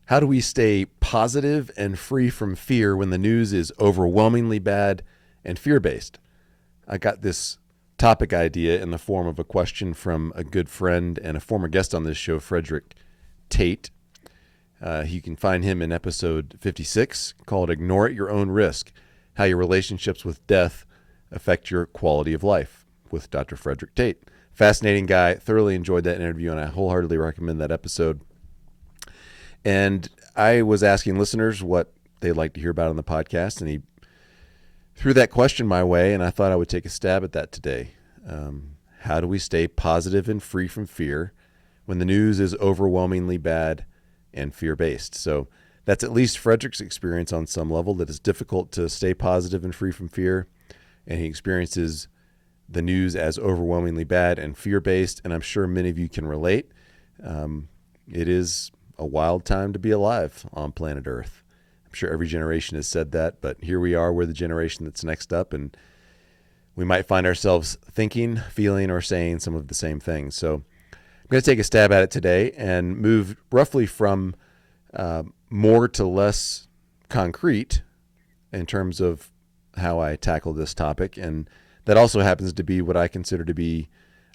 How do we stay positive and free from fear when the news is overwhelmingly bad and fear-based? I got this topic idea in the form of a question from a good friend and a former guest on this show, Frederic Tate. You can find him in episode 56 called Ignore at Your Own Risk, How Your Relationships with Death Affect Your Quality of Life, with Dr. Frederic Tate. Fascinating guy. Thoroughly enjoyed that interview, and I wholeheartedly recommend that episode. And I was asking listeners what they'd like to hear about on the podcast, and he threw that question my way, and I thought I would take a stab at that today. How do we stay positive and free from fear when the news is overwhelmingly bad and fear-based? So that's at least Frederick's experience on some level, that it's difficult to stay positive and free from fear, and he experiences the news as overwhelmingly bad and fear-based, and I'm sure many of you can relate. It is a wild time to be alive on planet Earth. I'm sure every generation has said that, but here we are, we're the generation that's next up, and we might find ourselves thinking, feeling, or saying some of the same things. So I'm going to take a stab at it today and move roughly from more to less concrete in terms of how I tackle this topic. And that also happens to be what I consider to be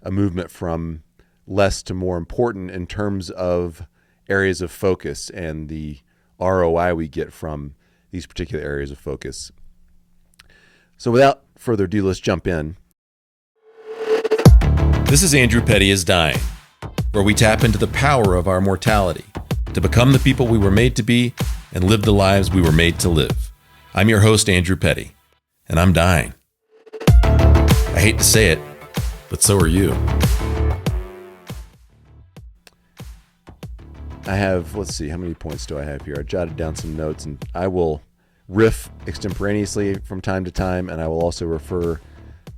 a movement from less to more important in terms of areas of focus and the ROI we get from these particular areas of focus. So without further ado, let's jump in. This is Andrew Petty is Dying, where we tap into the power of our mortality to become the people we were made to be and live the lives we were made to live. I'm your host, Andrew Petty, and I'm dying. I hate to say it, but so are you. I have, let's see, how many points do I have here? I jotted down some notes, and I will riff extemporaneously from time to time, and I will also refer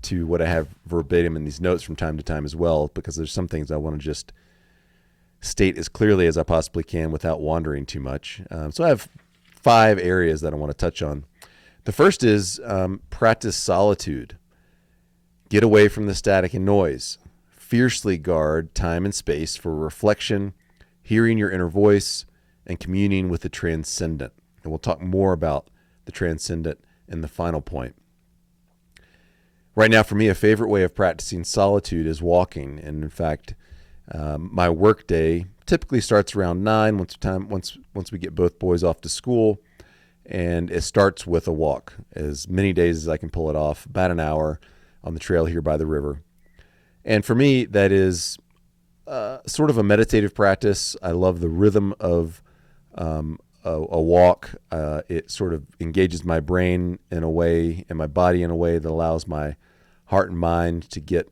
to what I have verbatim in these notes from time to time as well, because there's some things I want to just state as clearly as I possibly can without wandering too much. So I have 5 areas that I want to touch on. The first is practice solitude. Get away from the static and noise. Fiercely guard time and space for reflection, hearing your inner voice, and communing with the transcendent. And we'll talk more about the transcendent in the final point. Right now, for me, a favorite way of practicing solitude is walking. And in fact, my work day typically starts around 9 once we get both boys off to school. And it starts with a walk, as many days as I can pull it off, about an hour on the trail here by the river. And for me, that is sort of a meditative practice. I love the rhythm of a walk. It sort of engages my brain in a way and my body in a way that allows my heart and mind to get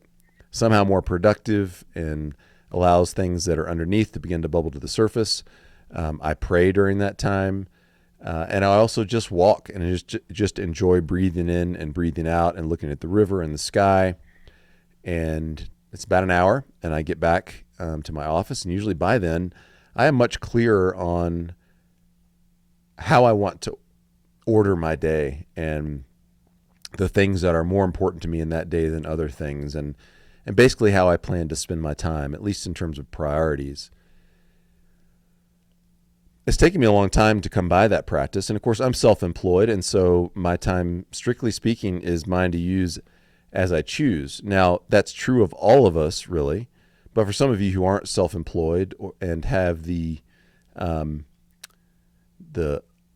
somehow more productive and allows things that are underneath to begin to bubble to the surface. I pray during that time. And I also just walk and just enjoy breathing in and breathing out and looking at the river and the sky. And it's about an hour, and I get back to my office. And usually by then, I am much clearer on how I want to order my day and the things that are more important to me in that day than other things, and basically how I plan to spend my time, at least in terms of priorities. It's taken me a long time to come by that practice, and of course I'm self-employed, and so my time, strictly speaking, is mine to use as I choose. Now, that's true of all of us, really, but for some of you who aren't self-employed and have the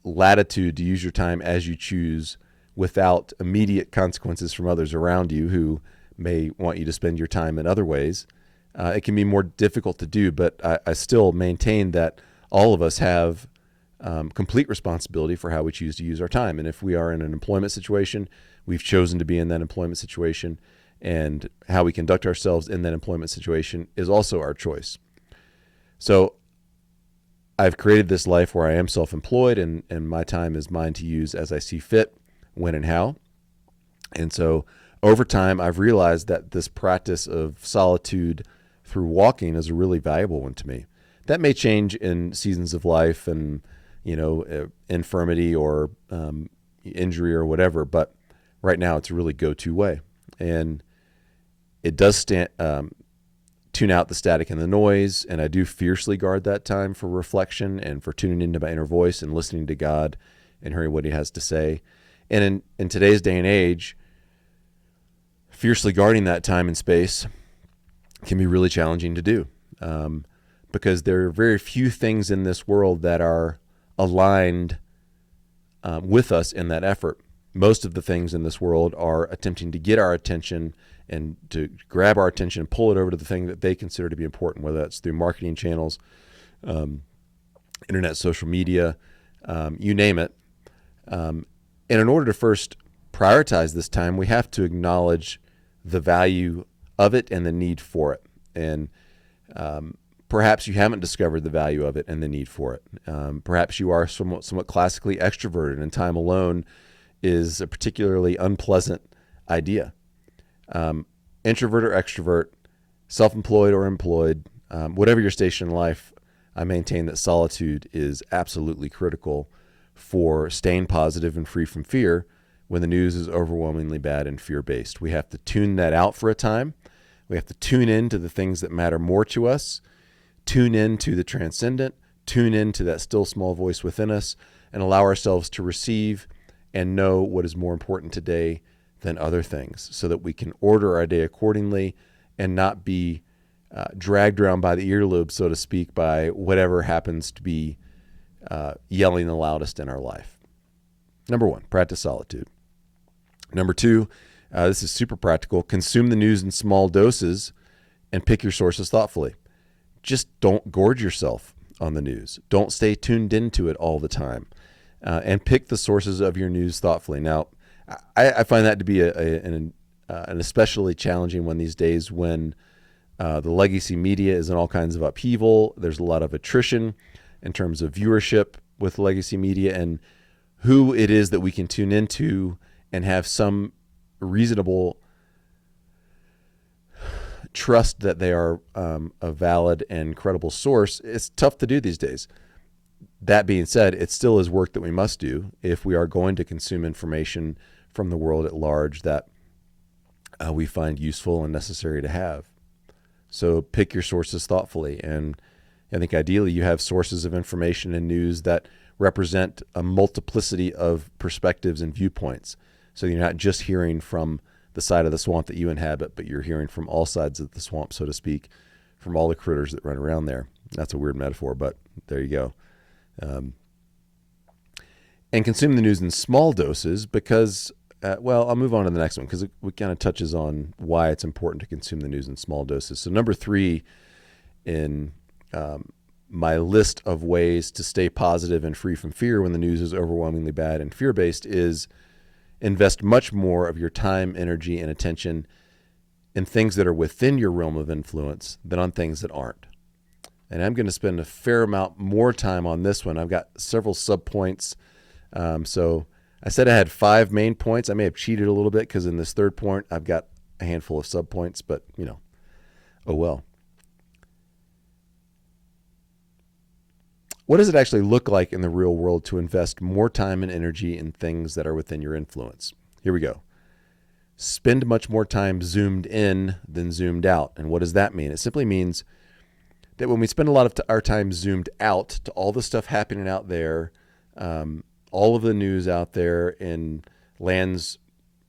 latitude to use your time as you choose without immediate consequences from others around you who may want you to spend your time in other ways, it can be more difficult to do. But I still maintain that all of us have complete responsibility for how we choose to use our time. And if we are in an employment situation, we've chosen to be in that employment situation, and how we conduct ourselves in that employment situation is also our choice. So I've created this life where I am self-employed, and my time is mine to use as I see fit, when and how. And so over time, I've realized that this practice of solitude through walking is a really valuable one to me. That may change in seasons of life and, infirmity or injury or whatever, but right now it's a really go-to way. And it does stand, to tune out the static and the noise, and I do fiercely guard that time for reflection and for tuning into my inner voice and listening to God and hearing what he has to say. And in today's day and age, fiercely guarding that time and space can be really challenging to do, because there are very few things in this world that are aligned with us in that effort. Most of the things in this world are attempting to get our attention and to grab our attention and pull it over to the thing that they consider to be important, whether that's through marketing channels, internet, social media, you name it. And in order to first prioritize this time, we have to acknowledge the value of it and the need for it. And perhaps you haven't discovered the value of it and the need for it. Perhaps you are somewhat classically extroverted, and time alone is a particularly unpleasant idea. Introvert or extrovert, self-employed or employed, whatever your station in life, I maintain that solitude is absolutely critical for staying positive and free from fear when the news is overwhelmingly bad and fear-based. We have to tune that out for a time. We have to tune in to the things that matter more to us, tune in to the transcendent, tune in to that still small voice within us, and allow ourselves to receive and know what is more important today than other things, so that we can order our day accordingly and not be dragged around by the earlobe, so to speak, by whatever happens to be yelling the loudest in our life. Number one, practice solitude. Number two, this is super practical. Consume the news in small doses and pick your sources thoughtfully. Just don't gorge yourself on the news. Don't stay tuned into it all the time. And pick the sources of your news thoughtfully. Now, I find that to be an especially challenging one these days when the legacy media is in all kinds of upheaval. There's a lot of attrition in terms of viewership with legacy media, and who it is that we can tune into and have some reasonable trust that they are a valid and credible source. It's tough to do these days. That being said, it still is work that we must do if we are going to consume information from the world at large that we find useful and necessary to have. So pick your sources thoughtfully. And I think ideally you have sources of information and news that represent a multiplicity of perspectives and viewpoints. So you're not just hearing from the side of the swamp that you inhabit, but you're hearing from all sides of the swamp, so to speak, from all the critters that run around there. That's a weird metaphor, but there you go. And consume the news in small doses because, I'll move on to the next one because it kind of touches on why it's important to consume the news in small doses. So number three in my list of ways to stay positive and free from fear when the news is overwhelmingly bad and fear-based is invest much more of your time, energy, and attention in things that are within your realm of influence than on things that aren't. And I'm going to spend a fair amount more time on this one. I've got several subpoints. So I said I had 5 main points. I may have cheated a little bit because in this third point, I've got a handful of subpoints, but oh well. What does it actually look like in the real world to invest more time and energy in things that are within your influence? Here we go. Spend much more time zoomed in than zoomed out. And what does that mean? It simply means that when we spend a lot of our time zoomed out to all the stuff happening out there, all of the news out there in lands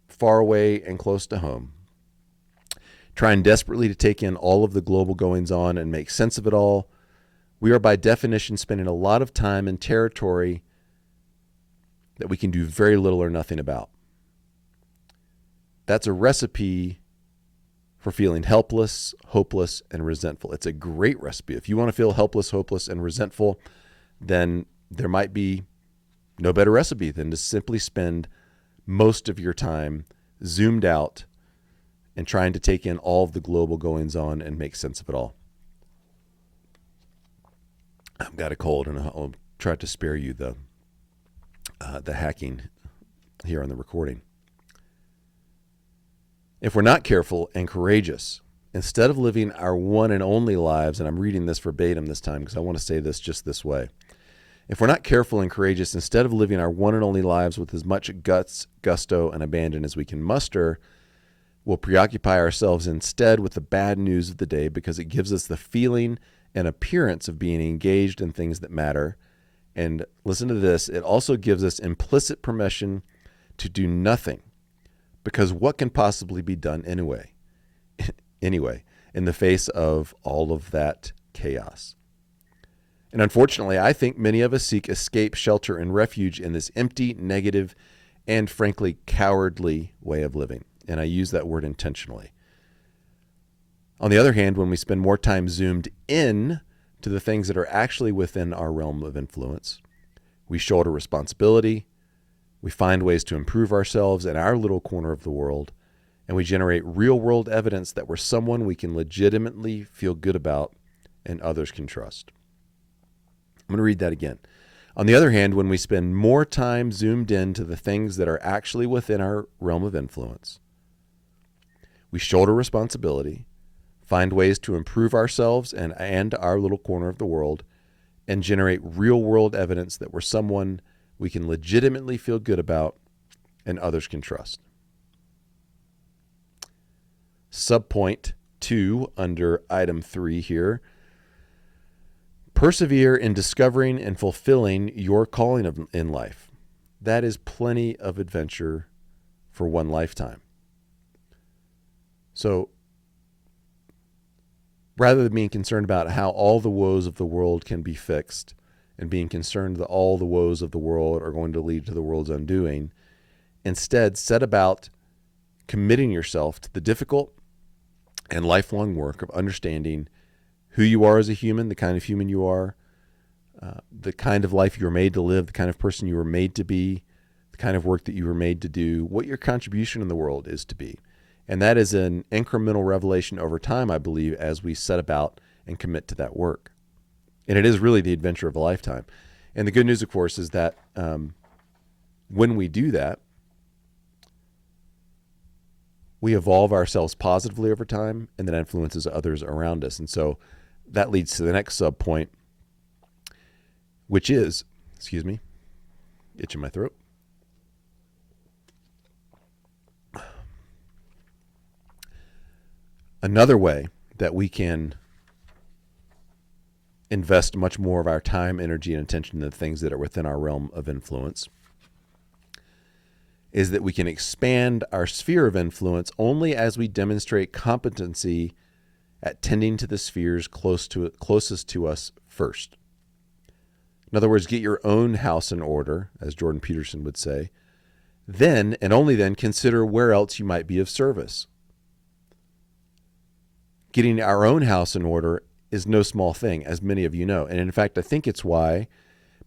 far away and close to home, trying desperately to take in all of the global goings on and make sense of it all, we are by definition spending a lot of time in territory that we can do very little or nothing about. That's a recipe for feeling helpless, hopeless, and resentful. It's a great recipe. If you want to feel helpless, hopeless, and resentful, then there might be no better recipe than to simply spend most of your time zoomed out and trying to take in all of the global goings on and make sense of it all. I've got a cold, and I'll try to spare you the hacking here on the recording. If we're not careful and courageous, instead of living our one and only lives, and I'm reading this verbatim this time because I want to say this just this way. If we're not careful and courageous, instead of living our one and only lives with as much guts, gusto, and abandon as we can muster, We'll preoccupy ourselves instead with the bad news of the day because it gives us the feeling and appearance of being engaged in things that matter. And listen to this, it also gives us implicit permission to do nothing, because what can possibly be done anyway, in the face of all of that chaos? And unfortunately, I think many of us seek escape, shelter, and refuge in this empty, negative, and frankly, cowardly way of living. And I use that word intentionally. On the other hand, when we spend more time zoomed in to the things that are actually within our realm of influence, we shoulder responsibility, we find ways to improve ourselves in our little corner of the world, and we generate real-world evidence that we're someone we can legitimately feel good about and others can trust. I'm going to read that again. On the other hand, when we spend more time zoomed in to the things that are actually within our realm of influence, we shoulder responsibility, find ways to improve ourselves and our little corner of the world, and generate real-world evidence that we're someone we can legitimately feel good about and others can trust. Subpoint 2 under item 3 here. Persevere in discovering and fulfilling your calling in life. That is plenty of adventure for one lifetime. So rather than being concerned about how all the woes of the world can be fixed and being concerned that all the woes of the world are going to lead to the world's undoing, instead set about committing yourself to the difficult and lifelong work of understanding who you are as a human, the kind of human you are, the kind of life you were made to live, the kind of person you were made to be, the kind of work that you were made to do, what your contribution in the world is to be. And that is an incremental revelation over time, I believe, as we set about and commit to that work. And it is really the adventure of a lifetime. And the good news, of course, is that when we do that, we evolve ourselves positively over time, and that influences others around us. And so that leads to the next sub point, which is, itching my throat. Another way that we can invest much more of our time, energy, and attention to the things that are within our realm of influence is that we can expand our sphere of influence only as we demonstrate competency at tending to the spheres closest to us first. In other words, get your own house in order, as Jordan Peterson would say. Then, and only then, consider where else you might be of service. Getting our own house in order is no small thing, as many of you know. And in fact, I think it's why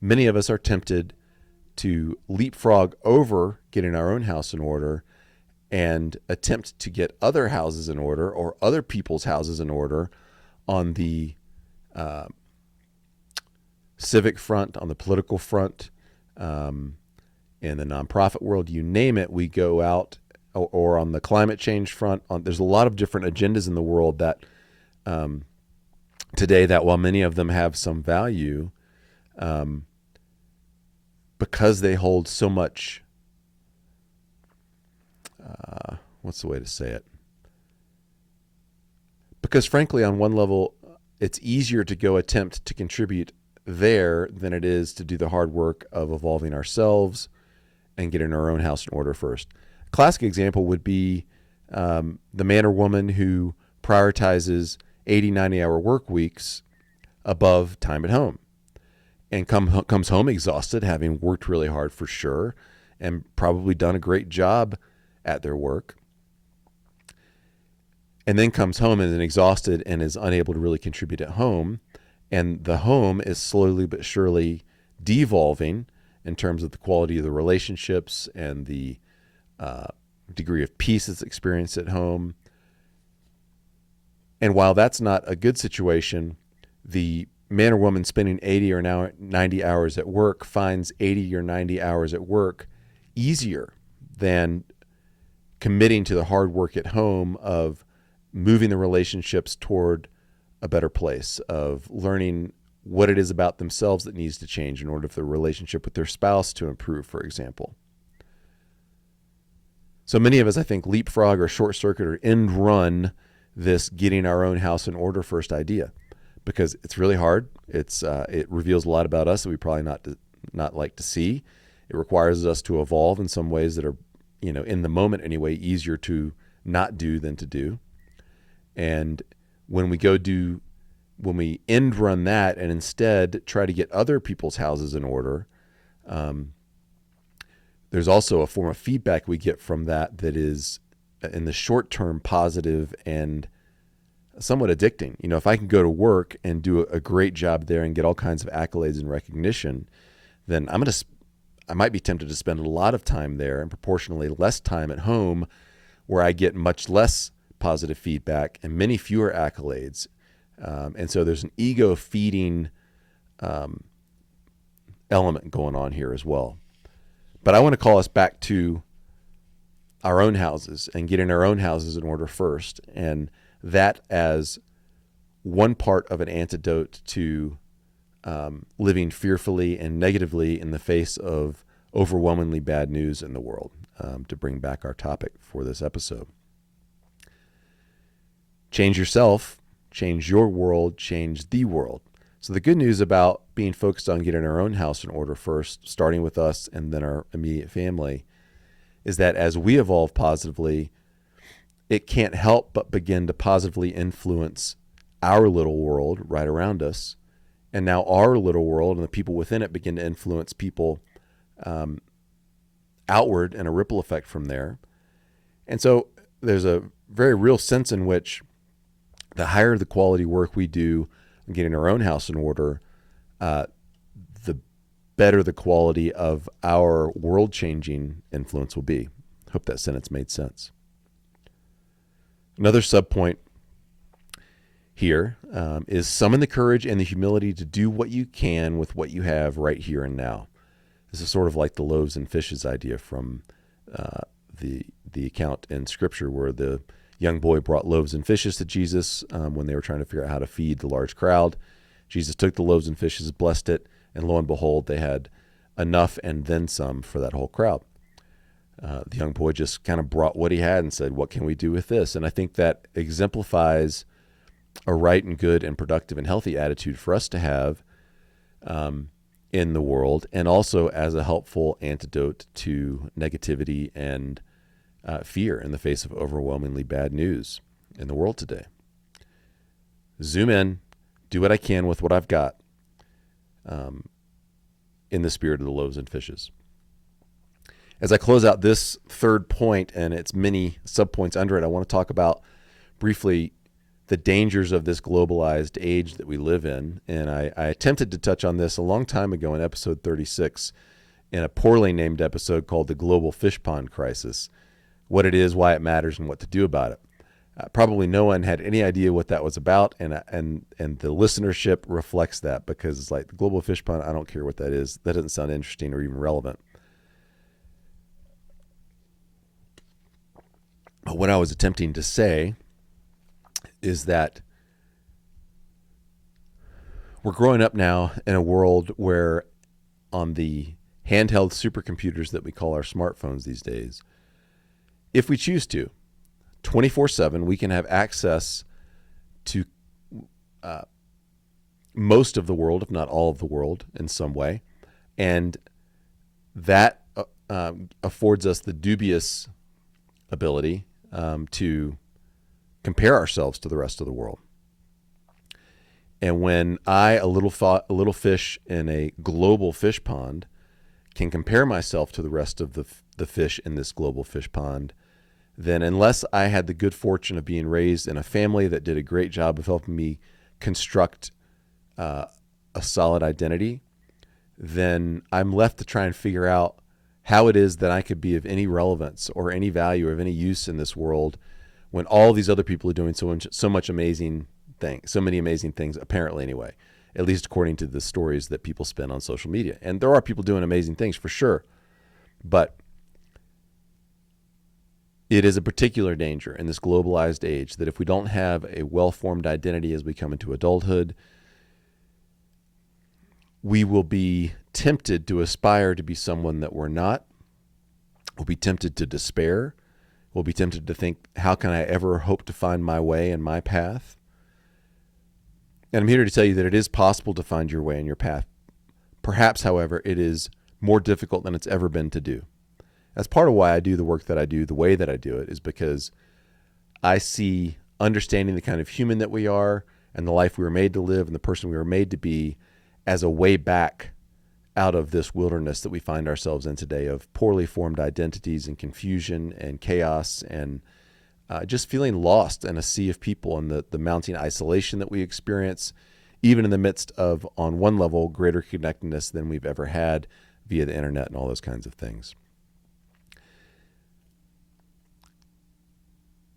many of us are tempted to leapfrog over getting our own house in order and attempt to get other houses in order or other people's houses in order on the civic front, on the political front, in the nonprofit world, you name it, we go out, or on the climate change front. There's a lot of different agendas in the world that today that while many of them have some value, because they hold so much, what's the way to say it? Because frankly, on one level, it's easier to go attempt to contribute there than it is to do the hard work of evolving ourselves and getting our own house in order first. A classic example would be the man or woman who prioritizes 80, 90-hour work weeks above time at home and comes home exhausted, having worked really hard for sure and probably done a great job at their work, and then comes home and is exhausted and is unable to really contribute at home. And the home is slowly but surely devolving in terms of the quality of the relationships and the degree of peace that's experienced at home. And while that's not a good situation, the man or woman spending 80 or now 90 hours at work finds 80 or 90 hours at work easier than committing to the hard work at home of moving the relationships toward a better place, of learning what it is about themselves that needs to change in order for the relationship with their spouse to improve, for example. So many of us, I think, leapfrog or short circuit or end run this getting our own house in order first idea, because it's really hard. It reveals a lot about us that we probably not like to see. It requires us to evolve in some ways that are, in the moment anyway, easier to not do than to do. And when we end run that and instead try to get other people's houses in order, there's also a form of feedback we get from that is in the short term positive and somewhat addicting. If I can go to work and do a great job there and get all kinds of accolades and recognition, then I might be tempted to spend a lot of time there and proportionally less time at home, where I get much less positive feedback and many fewer accolades. And so there's an ego feeding element going on here as well. But I want to call us back to our own houses and getting our own houses in order first. And that as one part of an antidote to living fearfully and negatively in the face of overwhelmingly bad news in the world, to bring back our topic for this episode. Change yourself, change your world, change the world. So the good news about being focused on getting our own house in order first, starting with us and then our immediate family, is that as we evolve positively, it can't help but begin to positively influence our little world right around us. And now our little world and the people within it begin to influence people outward, and a ripple effect from there. And so there's a very real sense in which the higher the quality work we do in getting our own house in order, the better the quality of our world-changing influence will be. Hope that sentence made sense. Another subpoint here is summon the courage and the humility to do what you can with what you have right here and now. This is sort of like the loaves and fishes idea from the account in Scripture where the young boy brought loaves and fishes to Jesus when they were trying to figure out how to feed the large crowd. Jesus took the loaves and fishes, blessed it, and lo and behold, they had enough and then some for that whole crowd. The young boy just kind of brought what he had and said, what can we do with this? And I think that exemplifies a right and good and productive and healthy attitude for us to have in the world, and also as a helpful antidote to negativity and fear in the face of overwhelmingly bad news in the world today. Zoom in, do what I can with what I've got, in the spirit of the loaves and fishes. As I close out this third point and its many subpoints under it, I want to talk about briefly the dangers of this globalized age that we live in. And I attempted to touch on this a long time ago in episode 36 in a poorly named episode called The Global Fish Pond Crisis, what it is, why it matters, and what to do about it. Probably no one had any idea what that was about, and the listenership reflects that, because it's like the global fish pond, I don't care what that is. That doesn't sound interesting or even relevant. But what I was attempting to say is that we're growing up now in a world where on the handheld supercomputers that we call our smartphones these days, if we choose to, 24/7, we can have access to most of the world, if not all of the world in some way. And that affords us the dubious ability to compare ourselves to the rest of the world. And when I, a little fish in a global fish pond, can compare myself to the rest of the fish in this global fish pond, then unless I had the good fortune of being raised in a family that did a great job of helping me construct a solid identity, then I'm left to try and figure out how it is that I could be of any relevance or any value or of any use in this world when all these other people are doing so much amazing things, so many amazing things, apparently anyway, at least according to the stories that people spin on social media. And there are people doing amazing things for sure, but it is a particular danger in this globalized age that if we don't have a well-formed identity as we come into adulthood, we will be tempted to aspire to be someone that we're not. We'll be tempted to despair. We'll be tempted to think, how can I ever hope to find my way and my path? And I'm here to tell you that it is possible to find your way and your path. Perhaps, however, it is more difficult than it's ever been to do. That's part of why I do the work that I do, the way that I do it, is because I see understanding the kind of human that we are and the life we were made to live and the person we were made to be as a way back out of this wilderness that we find ourselves in today of poorly formed identities and confusion and chaos and just feeling lost in a sea of people and the mounting isolation that we experience, even in the midst of, on one level, greater connectedness than we've ever had via the internet and all those kinds of things.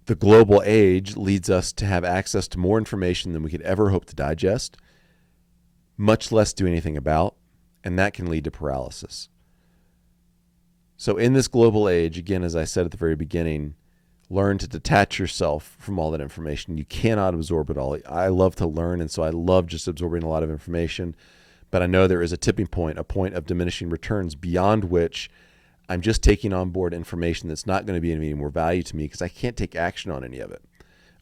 The global age leads us to have access to more information than we could ever hope to digest, much less do anything about, and that can lead to paralysis. So in this global age, again, as I said at the very beginning, learn to detach yourself from all that information. You cannot absorb it all. I love to learn, and so I love just absorbing a lot of information, but I know there is a tipping point, a point of diminishing returns beyond which I'm just taking on board information that's not going to be of any more value to me because I can't take action on any of it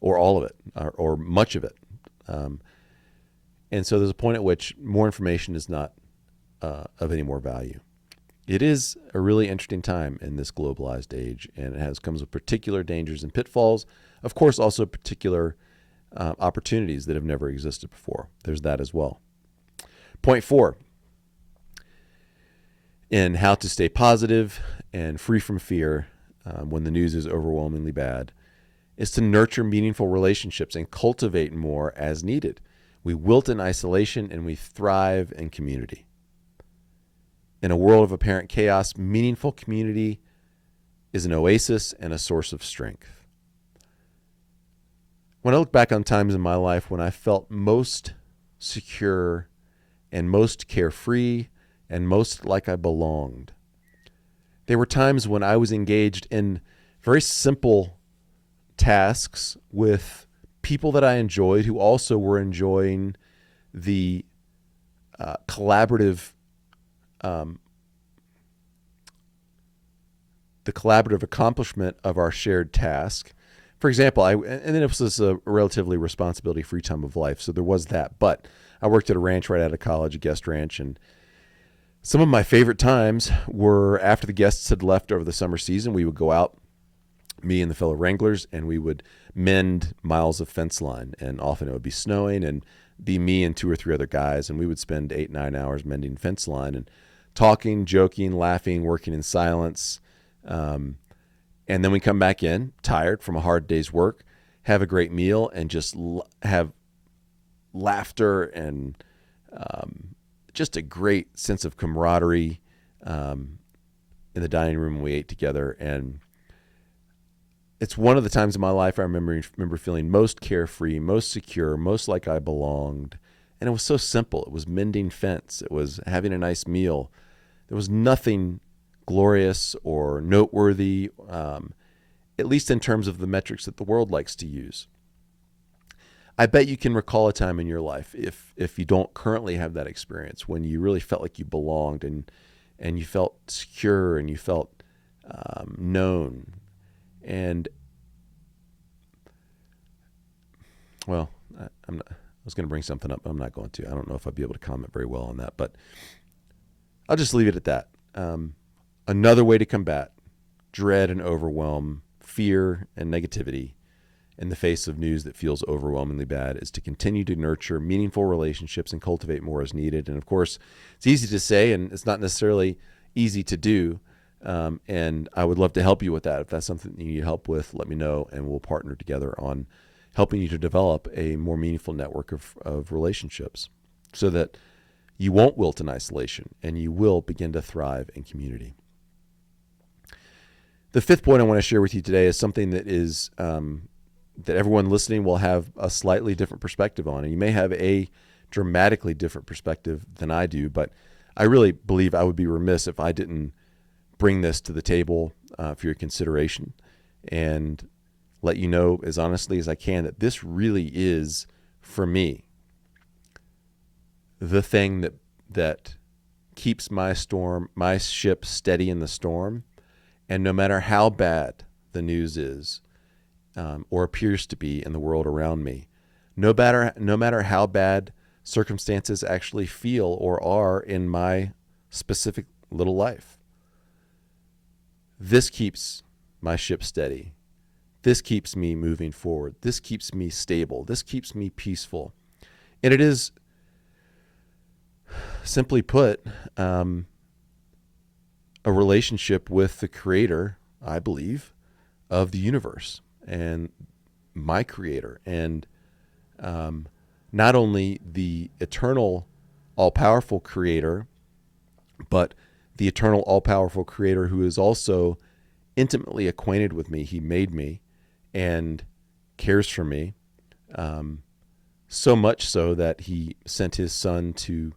or all of it or much of it. And so there's a point at which more information is not of any more value. It is a really interesting time in this globalized age, and it comes with particular dangers and pitfalls. Of course, also particular opportunities that have never existed before. There's that as well. Point 4. In how to stay positive and free from fear when the news is overwhelmingly bad, is to nurture meaningful relationships and cultivate more as needed. We wilt in isolation and we thrive in community. In a world of apparent chaos, meaningful community is an oasis and a source of strength. When I look back on times in my life when I felt most secure and most carefree and most like I belonged, there were times when I was engaged in very simple tasks with people that I enjoyed who also were enjoying the collaborative accomplishment of our shared task. For example, and then it was a relatively responsibility-free time of life, so there was that. But I worked at a ranch right out of college, a guest ranch, and some of my favorite times were after the guests had left over the summer season. We would go out, me and the fellow wranglers, and we would mend miles of fence line. And often it would be snowing and be me and 2 or 3 other guys, and we would spend 8-9 hours mending fence line and talking, joking, laughing, working in silence. And then we come back in, tired from a hard day's work, have a great meal, and just have laughter and just a great sense of camaraderie in the dining room when we ate together. And it's one of the times in my life I remember feeling most carefree, most secure, most like I belonged. And it was so simple. It was mending fence. It was having a nice meal. There was nothing glorious or noteworthy, at least in terms of the metrics that the world likes to use. I bet you can recall a time in your life, if you don't currently have that experience, when you really felt like you belonged and you felt secure and you felt known. And, well, I was going to bring something up, but I'm not going to. I don't know if I'll be able to comment very well on that, but I'll just leave it at that. Another way to combat dread and overwhelm, fear and negativity in the face of news that feels overwhelmingly bad is to continue to nurture meaningful relationships and cultivate more as needed. And of course, it's easy to say, and it's not necessarily easy to do. And I would love to help you with that. If that's something you need help with, let me know, and we'll partner together on helping you to develop a more meaningful network of relationships so that you won't wilt in isolation and you will begin to thrive in community. The 5th point I want to share with you today is something that is that everyone listening will have a slightly different perspective on. And you may have a dramatically different perspective than I do, but I really believe I would be remiss if I didn't bring this to the table for your consideration and let you know as honestly as I can that this really is, for me, the thing that keeps my ship steady in the storm. And no matter how bad the news is, or appears to be in the world around me, no matter how bad circumstances actually feel or are in my specific little life. This keeps my ship steady. This keeps me moving forward. This keeps me stable. This keeps me peaceful. And it is, simply put, a relationship with the creator, I believe, of the universe and my creator. And not only the eternal, all-powerful creator, but the eternal, all-powerful creator who is also intimately acquainted with me. He made me and cares for me, so much so that he sent his son to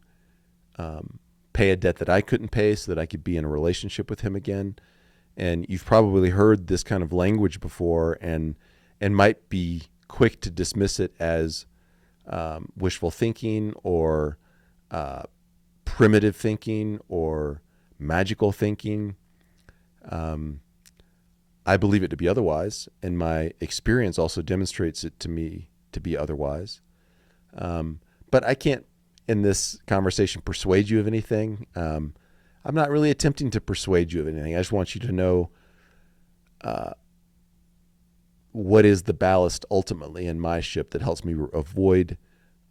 pay a debt that I couldn't pay so that I could be in a relationship with him again. And you've probably heard this kind of language before and might be quick to dismiss it as wishful thinking or primitive thinking or magical thinking. I believe it to be otherwise, and my experience also demonstrates it to me to be otherwise. But I can't, in this conversation, persuade you of anything. I'm not really attempting to persuade you of anything. I just want you to know what is the ballast ultimately in my ship that helps me avoid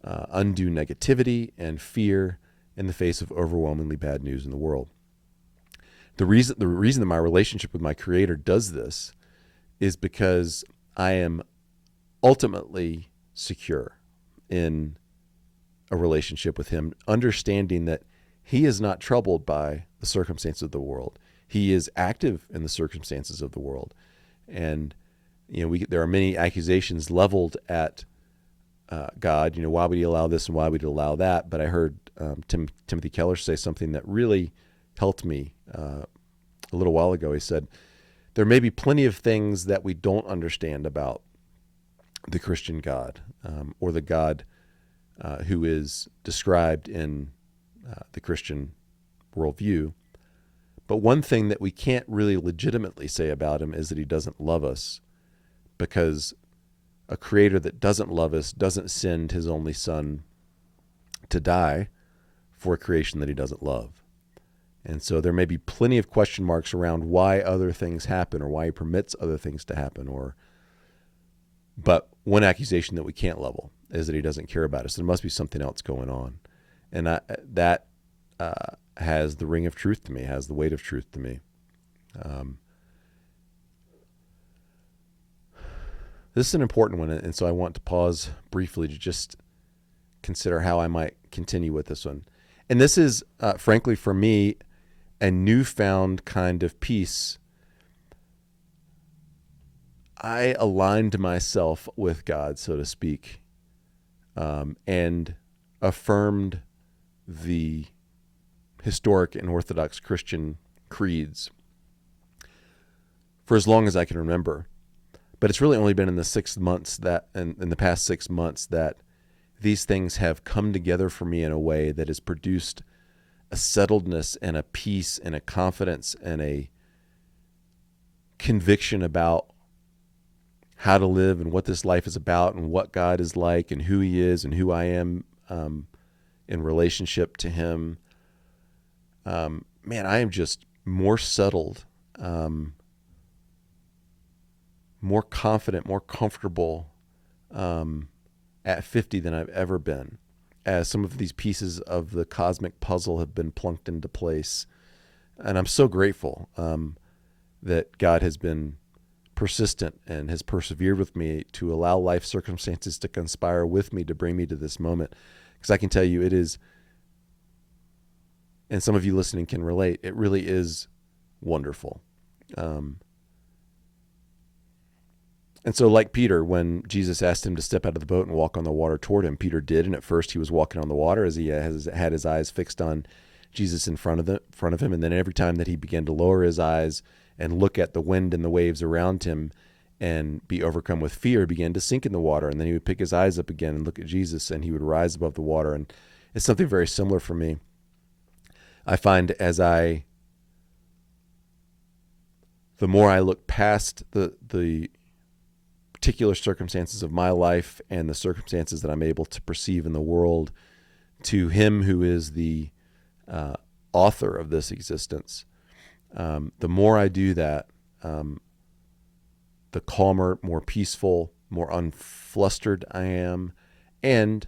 undue negativity and fear in the face of overwhelmingly bad news in the world. The reason that my relationship with my creator does this is because I am ultimately secure in a relationship with him, understanding that he is not troubled by the circumstances of the world. He is active in the circumstances of the world. And, there are many accusations leveled at God, why would he allow this and why would he allow that? But I heard Timothy Keller say something that really helped me a little while ago. He said, there may be plenty of things that we don't understand about the Christian God, or the God who is described in the Christian worldview. But one thing that we can't really legitimately say about him is that he doesn't love us, because a creator that doesn't love us doesn't send his only son to die for a creation that he doesn't love. And so there may be plenty of question marks around why other things happen or why he permits other things to happen. But one accusation that we can't level is that he doesn't care about us. There must be something else going on. And that has the ring of truth to me, has the weight of truth to me. This is an important one, and so I want to pause briefly to just consider how I might continue with this one. And this is, frankly, for me, a newfound kind of peace. I aligned myself with God, so to speak, and affirmed the historic and Orthodox Christian creeds for as long as I can remember. But it's really only been in the 6 months that, in the past 6 months, that these things have come together for me in a way that has produced a settledness and a peace and a confidence and a conviction about how to live and what this life is about and what God is like and who he is and who I am in relationship to him. Man, I am just more settled, more confident, more comfortable at 50 than I've ever been, as some of these pieces of the cosmic puzzle have been plunked into place. And I'm so grateful that God has been persistent and has persevered with me to allow life circumstances to conspire with me to bring me to this moment. Because I can tell you it is, and some of you listening can relate, it really is wonderful. And so like Peter, when Jesus asked him to step out of the boat and walk on the water toward him, Peter did. And at first he was walking on the water as he had his eyes fixed on Jesus in front of him. And then every time that he began to lower his eyes and look at the wind and the waves around him and be overcome with fear, he began to sink in the water. And then he would pick his eyes up again and look at Jesus, and he would rise above the water. And it's something very similar for me. I find as I the more I look past the particular circumstances of my life and the circumstances that I'm able to perceive in the world to him who is the author of this existence, the more I do that, the calmer, more peaceful, more unflustered I am. And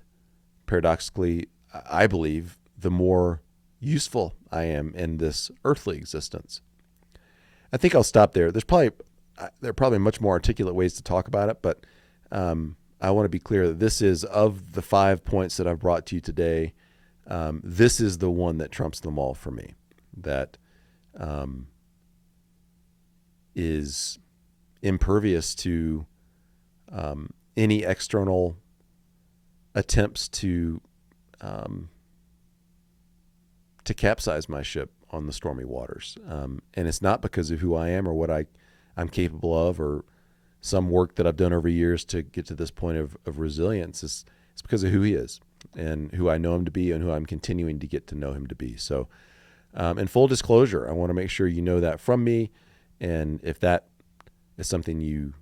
paradoxically, I believe the more useful I am in this earthly existence. I think I'll stop there. There are probably much more articulate ways to talk about it, but I want to be clear that this is, of the 5 points that I've brought to you today, this is the one that trumps them all for me, that is impervious to any external attempts to capsize my ship on the stormy waters. And it's not because of who I am or what I'm capable of or some work that I've done over years to get to this point of resilience. It's because of who he is and who I know him to be and who I'm continuing to get to know him to be. So in full disclosure, I want to make sure you know that from me. And if that is something you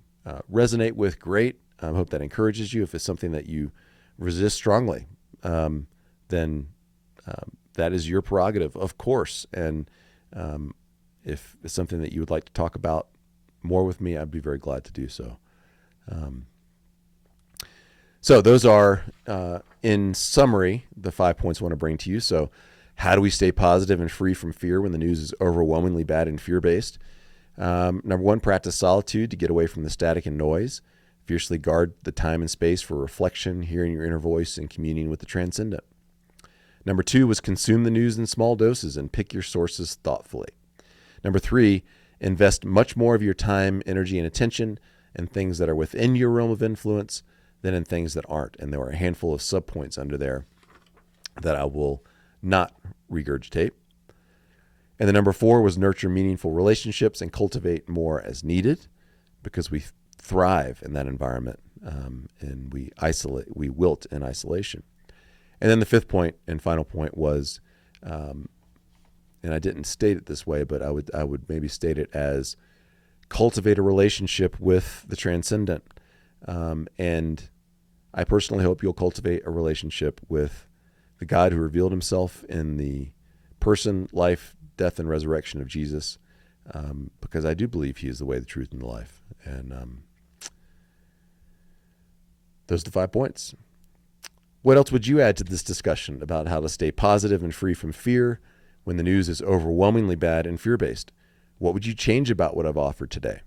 resonate with, great. I hope that encourages you. If it's something that you resist strongly, then that is your prerogative, of course. And if it's something that you would like to talk about more with me, I'd be very glad to do so. So those are, in summary, the 5 points I want to bring to you. So how do we stay positive and free from fear when the news is overwhelmingly bad and fear-based? Number one, practice solitude to get away from the static and noise. Fiercely guard the time and space for reflection, hearing your inner voice, and communing with the transcendent. Number two was consume the news in small doses and pick your sources thoughtfully. Number three, invest much more of your time, energy, and attention in things that are within your realm of influence than in things that aren't. And there are a handful of subpoints under there that I will not regurgitate. And the number four was nurture meaningful relationships and cultivate more as needed, because we thrive in that environment, and we wilt in isolation. And then the fifth point and final point was, and I didn't state it this way, but I would maybe state it as cultivate a relationship with the transcendent. And I personally hope you'll cultivate a relationship with the God who revealed himself in the person, life, death, and resurrection of Jesus, because I do believe he is the way, the truth, and the life. And those are the 5 points. What else would you add to this discussion about how to stay positive and free from fear when the news is overwhelmingly bad and fear-based? What would you change about what I've offered today?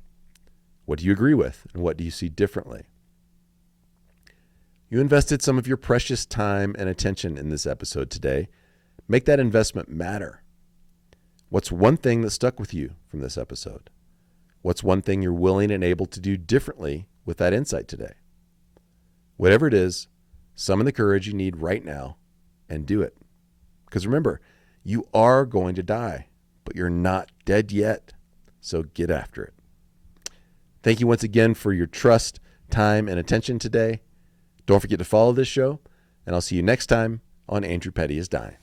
What do you agree with, and what do you see differently? You invested some of your precious time and attention in this episode today. Make that investment matter. What's one thing that stuck with you from this episode? What's one thing you're willing and able to do differently with that insight today? Whatever it is, summon the courage you need right now and do it. Because remember, you are going to die, but you're not dead yet. So get after it. Thank you once again for your trust, time, and attention today. Don't forget to follow this show, and I'll see you next time on Andrew Petty is Dying.